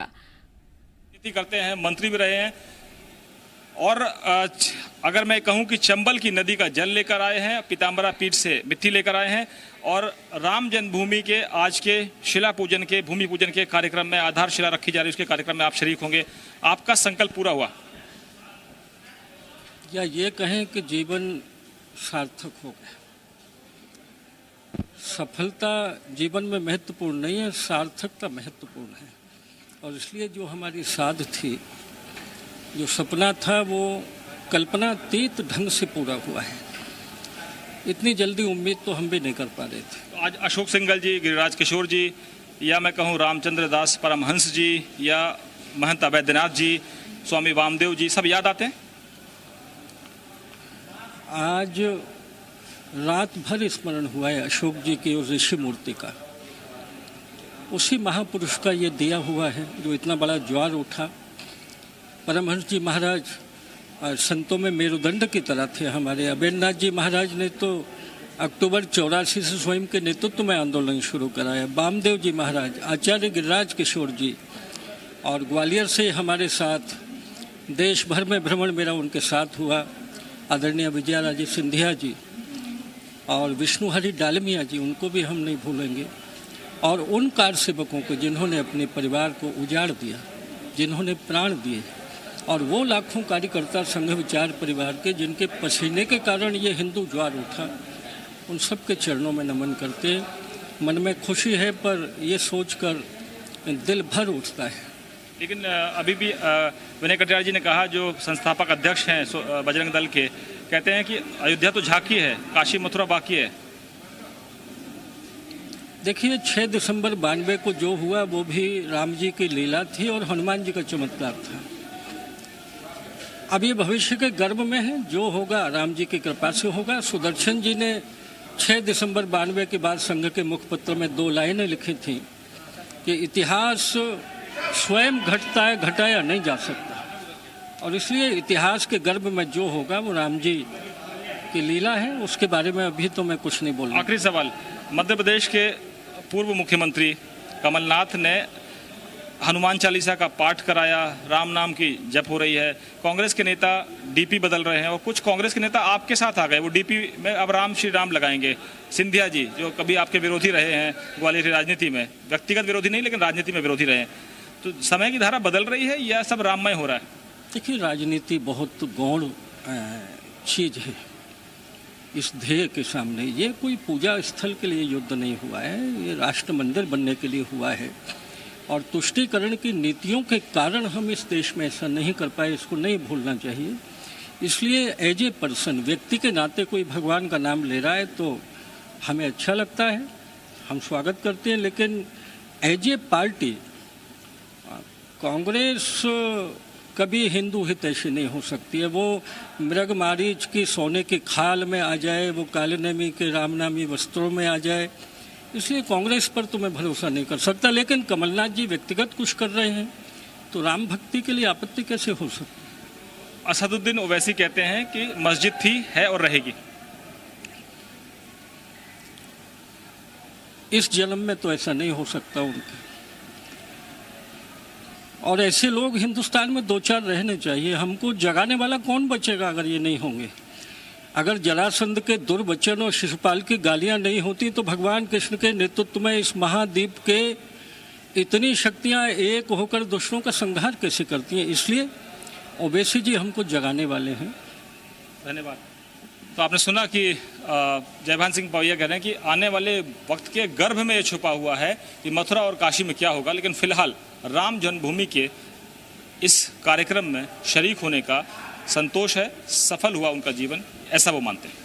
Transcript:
राजनीति करते हैं, मंत्री भी रहे हैं और अगर मैं कहूं कि चंबल की नदी का जल लेकर आए हैं, पीताम्बरा पीठ से मिट्टी लेकर आए हैं और राम जन्मभूमि के आज के शिला पूजन के भूमि पूजन के कार्यक्रम में आधारशिला रखी जा रही है, उसके कार्यक्रम में आप शरीक होंगे। आपका संकल्प पूरा हुआ या ये कहें कि जीवन सार्थक हो गया। सफलता जीवन में महत्वपूर्ण नहीं है, सार्थकता महत्वपूर्ण है। और इसलिए जो हमारी साध थी, जो सपना था, वो कल्पनातीत ढंग से पूरा हुआ है। इतनी जल्दी उम्मीद तो हम भी नहीं कर पा रहे थे। आज अशोक सिंघल जी, गिरिराज किशोर जी, या मैं कहूँ रामचंद्र दास परमहंस जी, या महंत अवैधनाथ जी, स्वामी वामदेव जी, सब याद आते हैं। आज रात भर स्मरण हुआ है अशोक जी की और ऋषि मूर्ति का। उसी महापुरुष का ये दिया हुआ है जो इतना बड़ा ज्वार उठा। परमहंस जी महाराज संतों में मेरुदंड की तरह थे हमारे। अवैधनाथ जी महाराज ने तो अक्टूबर 84 से स्वयं के नेतृत्व में आंदोलन शुरू कराया। वामदेव जी महाराज, आचार्य गिरिराज किशोर जी, और ग्वालियर से हमारे साथ देश भर में भ्रमण मेरा उनके साथ हुआ। आदरणीय विजयाराजे सिंधिया जी और विष्णुहरि डालमिया जी, उनको भी हम नहीं भूलेंगे। और उन कार सेवकों को जिन्होंने अपने परिवार को उजाड़ दिया, जिन्होंने प्राण दिए, और वो लाखों कार्यकर्ता संघ विचार परिवार के जिनके पसीने के कारण ये हिंदू ज्वार उठा, उन सब के चरणों में नमन करते। मन में खुशी है, पर ये सोचकर दिल भर उठता है। लेकिन अभी भी विनय कटियार जी ने कहा, जो संस्थापक अध्यक्ष हैं बजरंग दल के, कहते हैं कि अयोध्या तो झांकी है, काशी मथुरा बाकी है। देखिए, 6 दिसंबर 92 को जो हुआ वो भी राम जी की लीला थी और हनुमान जी का चमत्कार था। अब ये भविष्य के गर्भ में है, जो होगा राम जी की कृपा से होगा। सुदर्शन जी ने 6 दिसंबर 92 के बाद संघ के मुखपत्र में 2 लाइनें लिखी थी कि इतिहास स्वयं घटता है, घटाया नहीं जा सकता। और इसलिए इतिहास के गर्भ में जो होगा वो राम जी की लीला है। उसके बारे में अभी तो मैं कुछ नहीं बोलूँगा। आखिरी सवाल, मध्य प्रदेश के पूर्व मुख्यमंत्री कमलनाथ ने हनुमान चालीसा का पाठ कराया, राम नाम की जप हो रही है। कांग्रेस के नेता डीपी बदल रहे हैं और कुछ कांग्रेस के नेता आपके साथ आ गए, वो डीपी में अब राम श्री राम लगाएंगे। सिंधिया जी, जो कभी आपके विरोधी रहे हैं ग्वालियर की राजनीति में, व्यक्तिगत विरोधी नहीं लेकिन राजनीति में विरोधी रहे हैं, तो समय की धारा बदल रही है या सब राममय हो रहा है? देखिए, राजनीति बहुत गौण चीज़ है इस ध्येय के सामने। ये कोई पूजा स्थल के लिए युद्ध नहीं हुआ है, ये राष्ट्र मंदिर बनने के लिए हुआ है। और तुष्टीकरण की नीतियों के कारण हम इस देश में ऐसा नहीं कर पाए, इसको नहीं भूलना चाहिए। इसलिए एज ए पर्सन, व्यक्ति के नाते कोई भगवान का नाम ले रहा है तो हमें अच्छा लगता है, हम स्वागत करते हैं। लेकिन एज ए पार्टी कांग्रेस कभी हिंदू हित ऐसी नहीं हो सकती है। वो मृग मारीच की सोने की खाल में आ जाए, वो काले नमी के रामनामी वस्त्रों में आ जाए, इसलिए कांग्रेस पर तो मैं भरोसा नहीं कर सकता। लेकिन कमलनाथ जी व्यक्तिगत कुछ कर रहे हैं तो राम भक्ति के लिए आपत्ति कैसे हो सकती? असदुद्दीन ओवैसी कहते हैं कि मस्जिद थी, है और रहेगी। इस जन्म में तो ऐसा नहीं हो सकता उनके। और ऐसे लोग हिंदुस्तान में 2-4 रहने चाहिए। हमको जगाने वाला कौन बचेगा अगर ये नहीं होंगे? अगर जरासंध के दुर्वचन और शिशुपाल की गालियां नहीं होती तो भगवान कृष्ण के नेतृत्व में इस महाद्वीप के इतनी शक्तियां एक होकर दुष्टों का संहार कैसे करती हैं? इसलिए ओवैसी जी हमको जगाने वाले हैं। धन्यवाद। तो आपने सुना कि जयभान सिंह पवैया कह रहे हैं कि आने वाले वक्त के गर्भ में ये छुपा हुआ है कि मथुरा और काशी में क्या होगा, लेकिन फिलहाल राम जन्मभूमि के इस कार्यक्रम में शरीक होने का संतोष है, सफल हुआ उनका जीवन, ऐसा वो मानते हैं।